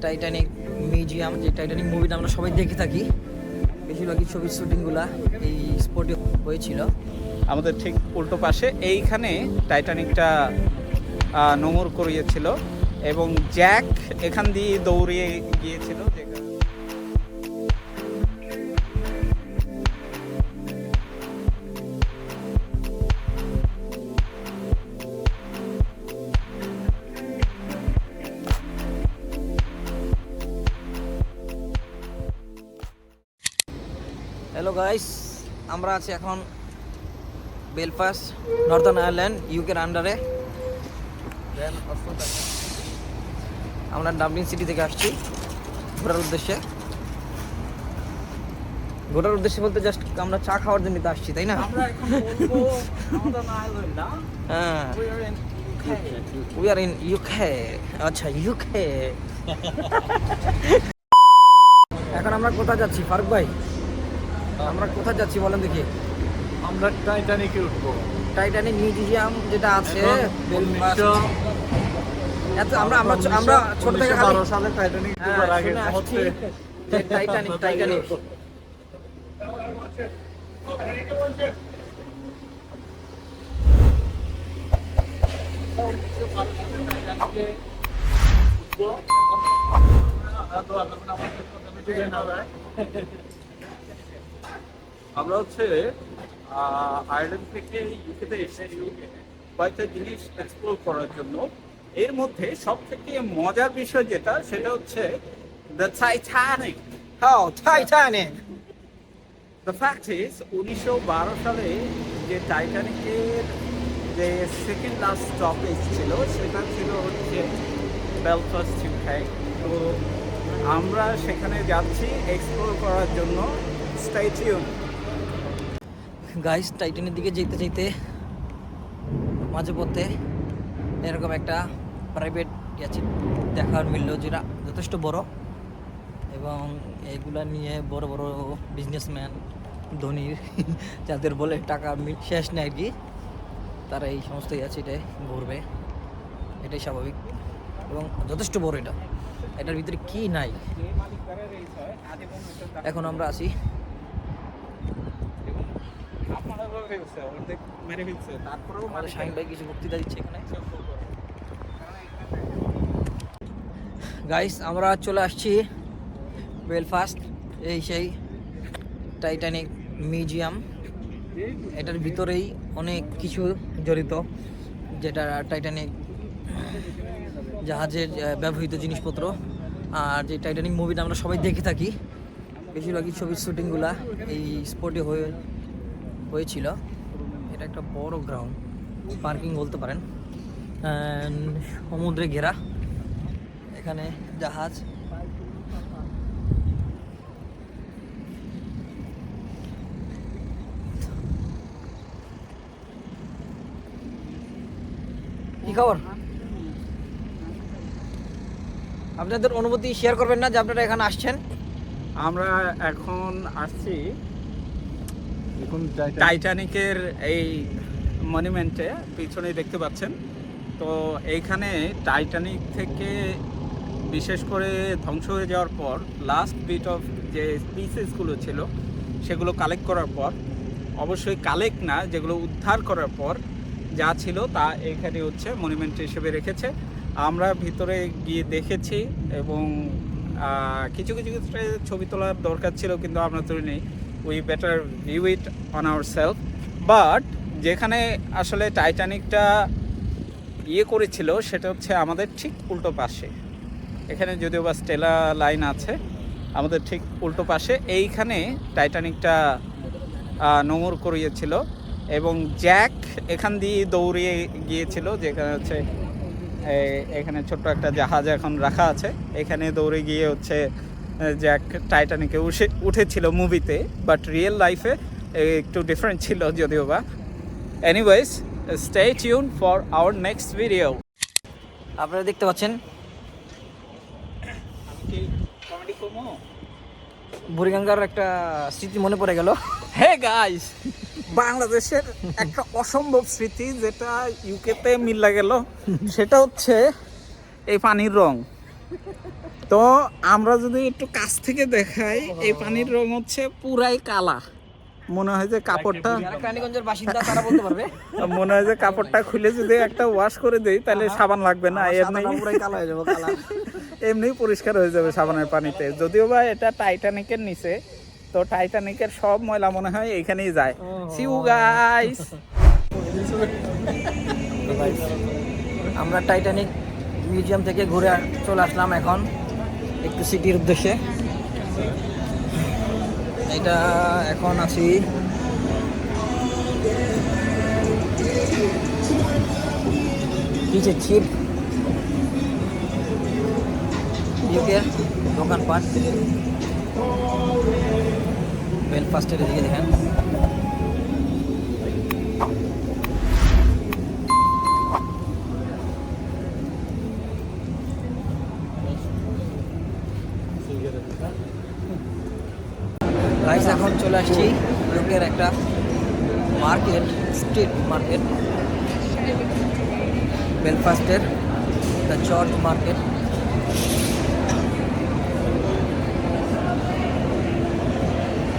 Titanic museum, যে Titanic মুভিটা আমরা সবাই দেখে থাকি। বেশিরভাগই ছবির শুটিংগুলা এই স্পটে হয়েছিল। আমাদের ঠিক উল্টো পাশে এইখানে টাইটানিকটা নোঙর করিয়েছিল এবং জ্যাক এখান দিয়ে দৌড়িয়ে গিয়েছিল। হ্যালো গাইস, আমরা আছি এখন বেলফাস্ট, নর্দার্ন আয়ারল্যান্ড, ইউকের আন্ডারে। আমরা ডাবলিন সিটি থেকে আসছি ঘোরার উদ্দেশ্যে। ঘোরার উদ্দেশ্যে বলতে জাস্ট আমরা চা খাওয়ার জন্য তো আসছি, তাই না? হ্যাঁ, উই আর ইন ইউকে। আচ্ছা, ইউকে। এখন আমরা কোথায় যাচ্ছি ফারুক ভাই? আমরা কোথায় যাচ্ছি বলেন দেখি। আমরা টাইটানিকে উঠবো। টাইটানিক মিউজিয়াম যেটা আছে আমরা আমরা আমরা ছোট থেকে 12 সালে টাইটানিক ডুবার আগে হচ্ছে টাইটানিক টাইটানিক আমরা হচ্ছে আয়ারল্যান্ড থেকে ইউকেতে এসেছি কয়েকটা জিনিস এক্সপ্লোর করার জন্য। এর মধ্যে সব থেকে মজার বিষয় যেটা, সেটা হচ্ছে দ্য টাইটানিক। হ্যাঁ, টাইটানিক। দ্য ফ্যাক্ট ইজ 1912 সালে যে টাইটানিকের যে সেকেন্ড লাস্ট স্টপেজ ছিল সেটা ছিল হচ্ছে বেলফাস্ট ইউকে। তো আমরা সেখানে যাচ্ছি এক্সপ্লোর করার জন্য। Stay tune. গাইস, টাইটানের দিকে যেতে যেতে মাঝে পথে এরকম একটা প্রাইভেট গ্যাচেট দেখার মিলল, যেটা যথেষ্ট বড় এবং এগুলা নিয়ে বড় বড় বিজনেসম্যান, ধনীর, যাদের বলে টাকা শেষ নেই আর কি, তারা এই সমস্ত গ্যাচেটে ঘুরবে। এটাই স্বাভাবিক এবং যথেষ্ট বড়। এটার ভিতরে কি নাই। এখন আমরা আছি শাহিন ভাই কিছু বক্তৃতা দিচ্ছে এখানে। গাইস, আমরা চলে আসছি বেলফাস্ট, এই সেই টাইটানিক মিউজিয়াম। এটার ভিতরেই অনেক কিছু জড়িত, যেটা টাইটানিক জাহাজের ব্যবহৃত জিনিসপত্র। আর যে টাইটানিক মুভিটা আমরা সবাই দেখে থাকি, বেশিরভাগই ছবির শুটিংগুলা এই স্পটে হয়েছিল। এটা একটা বড় গ্রাউন্ড, পার্কিং বলতে পারেন, সমুদ্রে ঘেরা। এখানে জাহাজ, কি খবর? আপনাদের অনুভূতি শেয়ার করবেন না যে আপনারা এখানে আসছেন? আমরা এখন আসছি টাইটানিকের এই মনুমেন্টে, পিছনে দেখতে পাচ্ছেন। তো এইখানে টাইটানিক থেকে বিশেষ করে ধ্বংস হয়ে যাওয়ার পর লাস্ট বিট অফ যে পিসেসগুলো ছিল সেগুলো কালেক্ট করার পর, অবশ্যই কালেক্ট না, যেগুলো উদ্ধার করার পর যা ছিল তা এখানে হচ্ছে মনুমেন্ট হিসেবে রেখেছে। আমরা ভিতরে গিয়ে দেখেছি এবং কিছু কিছু ক্ষেত্রে ছবি তোলার দরকার ছিল, কিন্তু আমরা তুলিনি। We better view it on our self. But যেখানে আসলে টাইটানিকটা করেছিল সেটা হচ্ছে আমাদের ঠিক উল্টো পাশে। এখানে যদিও বা স্টেলা লাইন আছে, আমাদের ঠিক উল্টো পাশে এইখানে টাইটানিকটা নোঙর করিয়েছিল এবং জ্যাক এখান দিয়ে দৌড়িয়ে গিয়েছিল, যেখানে হচ্ছে এখানে ছোট্ট একটা জাহাজ এখন রাখা আছে। এখানে দৌড়ে গিয়ে হচ্ছে জ্যাক টাইটানিকে উঠেছিল মুভিতে, বাট রিয়েল লাইফে একটু ডিফারেন্ট ছিল যদিও বা। Anyways, stay tune for our next video. আপনারা দেখতে পাচ্ছেন বুড়িগঙ্গার একটা স্মৃতি মনে পড়ে গেল। হে গাইস, বাংলাদেশের একটা অসম্ভব স্মৃতি যেটা ইউকেতে মিলা গেল, সেটা হচ্ছে এই পানির রং। তো আমরা যদি একটু কাছ থেকে দেখাই, এই পানির রং হচ্ছে পুরাই কালা। মনে হয় যে কাপড়টা, যারা কালীগঞ্জের বাসিন্দা তারা বলতে পারবে। মনে হয় যে কাপড়টা খুলে যদি একটা ওয়াশ করে দেই তাহলে সাবান লাগবে না, এমনি সাদাটা পুরাই কালো হয়ে যাবে, কালা। এমনি পরিষ্কার হয়ে যাবে সাবানের পানিতে। যদিও বা এটা টাইটানিকের নিচে, তো টাইটানিকের সব ময়লা মনে হয় এইখানেই যায়। See you guys. আমরা টাইটানিক মিউজিয়াম থেকে ঘুরে চলে আসলাম এখন একটু সিটির উদ্দেশ্যে। এটা এখন আছি নিচে চিপ ইউকের দোকানপাট বেলফাস্টের এদিকে দেখেন। গাইস এখন চলে আসছি ইউকের একটা মার্কেট, স্ট্রিট মার্কেট, বেলফাস্টের দ্য চর্চ মার্কেট।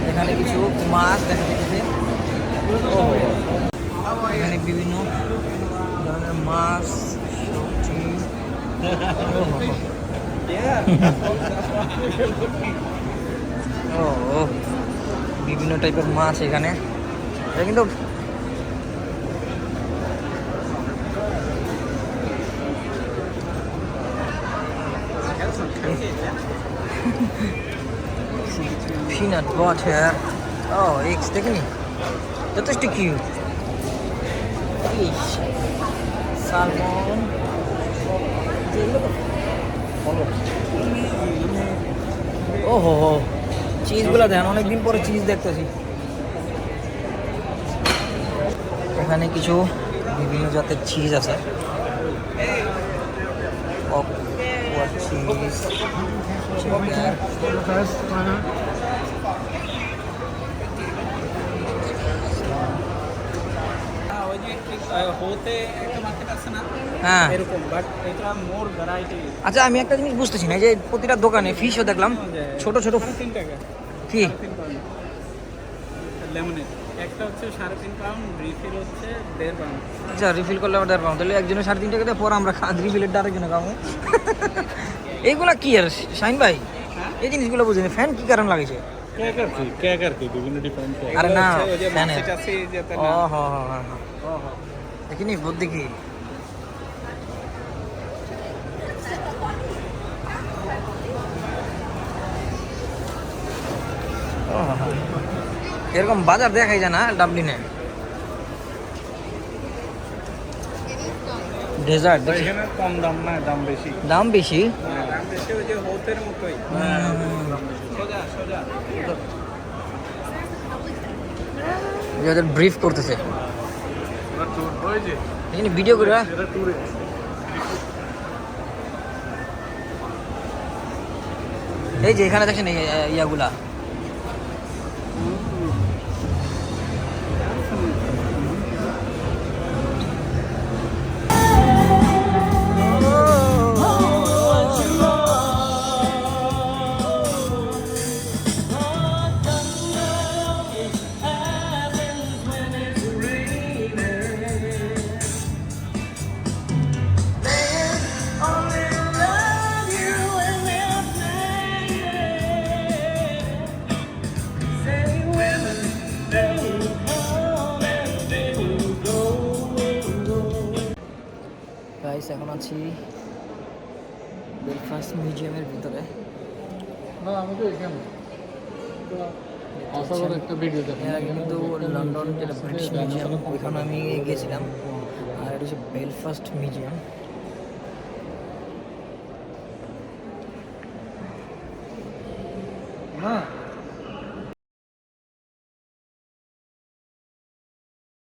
এখানে কিছু মাছ দেখা যাচ্ছে, এখানে বিভিন্ন ধরনের মাছ, সবজি। ও বিভিন্ন টাইপের মাছ এখানে। এটা কিন্তু peanut butter. Oh, eggs দেখেনি, যথেষ্ট কিউট। ফিশ, সালমন, ওহো চিজগুলো দেখেন, অনেকদিন পরে চিজ দেখতেছি। এখানে কিছু বিভিন্ন জাতের চিজ আছে, চিজ, হতে একটা মার্কেট আছে না হ্যাঁ এরকম, বাট এটা মোর ভ্যারাইটি। আচ্ছা, আমি একটা জিনিস বুঝতেছি না, যে প্রতিটা দোকানে ফিশও দেখলাম ছোট ছোট। 3 টাকা কি 3 পাউন্ড লেমনেড, একটা হচ্ছে 3.5 পাউন্ড, রিফিল হচ্ছে 1.5 পাউন্ড। আচ্ছা, রিফিল করলে আবার 1.5 পাউন্ড, তাহলে একজনের 3.5 টাকা দেয়, পর আমরা রিফিলের আরেকজনে খাবো। এইগুলা কি আর শাইন ভাই, এই জিনিসগুলো বুঝিনি, ফ্যান কি কারণ লাগিয়েছে? বিভিন্ন ডিফারেন্ট আরে না, ওই যে ফ্যানের। মাছি-টাছি যাতে ও না। হ হ হ হ। দেখিনি বুদ্ধি কি। ও হ হ। এরকম বাজার দেখাই যায় না ডাবলিনে। ডেজার্ট দেখি, এখানে কম দাম না, দাম বেশি। দাম বেশি। দাম বেশি, ওই যে হোতের মতোই। সোজা সোজা। যাদের ব্রিফ করতেছে, ওরা ট্যুর ওই যে এখানে ভিডিও করে। এটা ট্যুরে এই যে এখানে দেখছেন ইয়াগুলা, গাইস এখন আছি বেলফাস্ট মিউজিয়ামের ভিতরে। না আমাদের এখানে আশা করি একটা ভিডিও দেখেন। এর আগে কিন্তু লন্ডন যেটা ব্রিটিশ মিউজিয়াম, ওইখানে আমি গেছিলাম, আর এটা হচ্ছে বেলফাস্ট মিউজিয়াম। না